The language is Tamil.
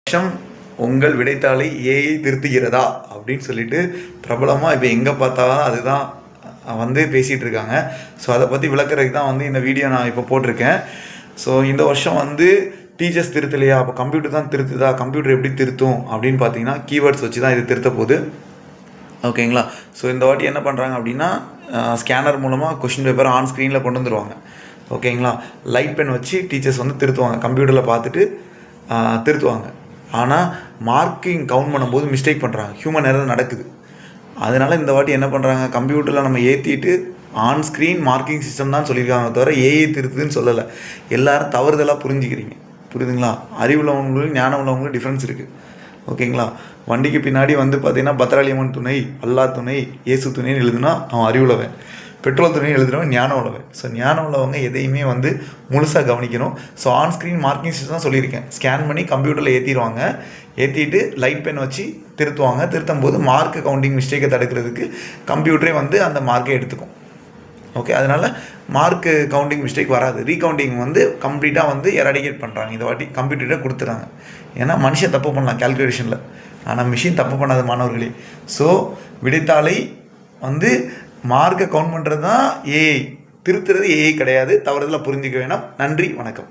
வருஷம் உங்கள் விடைத்தாளை ஏஐ திருத்துகிறதா அப்படின்னு சொல்லிட்டு பிரபலமாக இப்போ எங்கே பார்த்தாலும் அதுதான் பேசிகிட்டு இருக்காங்க. ஸோ அதை பற்றி விளக்குறதுக்கு தான் இந்த வீடியோ நான் இப்போ போட்டிருக்கேன். ஸோ இந்த வருஷம் டீச்சர்ஸ் திருத்தலையா, அப்போ கம்ப்யூட்டர் தான் திருத்துதா, கம்ப்யூட்டர் எப்படி திருத்தும் அப்படின்னு பார்த்தீங்கன்னா கீவேர்ட்ஸ் வச்சு தான் இது திருத்த போகுது. ஓகேங்களா? ஸோ இந்த வாட்டி என்ன பண்ணுறாங்க அப்படின்னா ஸ்கேனர் மூலமாக கொஷின் பேப்பர் ஆன் ஸ்க்ரீனில் கொண்டு வந்துடுவாங்க. ஓகேங்களா? லைட் பென் வச்சு டீச்சர்ஸ் திருத்துவாங்க, கம்ப்யூட்டரில் பார்த்துட்டு திருத்துவாங்க. ஆனால் மார்க்கிங் கவுண்ட் பண்ணும்போது மிஸ்டேக் பண்ணுறாங்க, ஹியூமன் எரர் நடக்குது. அதனால் இந்த வாட்டி என்ன பண்ணுறாங்க, கம்ப்யூட்டரில் நம்ம ஏற்றிட்டு ஆன் ஸ்க்ரீன் மார்க்கிங் சிஸ்டம் தான் சொல்லியிருக்காங்க, தவிர ஏஐ திருத்துதுன்னு சொல்லலை. எல்லோரும் தவறுதலாக புரிஞ்சுக்கிறீங்க, புரியுதுங்களா? அறிவுள்ளவங்களும் ஞானம் உள்ளவங்களும் டிஃப்ரென்ஸ் இருக்குது. ஓகேங்களா? வண்டிக்கு பின்னாடி பார்த்தீங்கன்னா பத்ராளியம்மன் துணை, அல்லா துணை, இயேசு துணைன்னு எழுதுனா அவன் அறிவுள்ளவன், பெட்ரோல் துணையும் எழுதுறவன் ஞானம் உள்ளவன். ஸோ ஞானம் உள்ளவங்க எதையுமே முழுசாக கவனிக்கணும். So on screen marking system தான் சொல்லியிருக்கேன், ஸ்கேன் பண்ணி கம்ப்யூட்டரில் ஏற்றிடுவாங்க. ஏற்றிட்டு லைட் பென் வச்சு திருத்துவாங்க. திருத்தும் போது மார்க்கு கவுண்டிங் மிஸ்டேக்கை தடுக்கிறதுக்கு கம்ப்யூட்டரே அந்த மார்க்கை எடுத்துக்கும். ஓகே, அதனால் மார்க்கு கவுண்டிங் மிஸ்டேக் வராது. ரீகவுண்டிங் கம்ப்ளீட்டாக எராடிகேட் பண்ணுறாங்க. இந்த வாட்டி கம்ப்யூட்டர்கிட்ட கொடுத்துறாங்க. ஏன்னா மனுஷன் தப்பு பண்ணலாம் கால்குலேஷனில், ஆனால் மிஷின் தப்பு பண்ணாத மாணவர்களே. ஸோ விடைத்தாளை மார்க்கை கவுண்ட் பண்ணுறது தான் ஏஐ, திருத்துறது ஏஐ கிடையாது. தவறுதலாக புரிஞ்சிக்க வேணாம். நன்றி, வணக்கம்.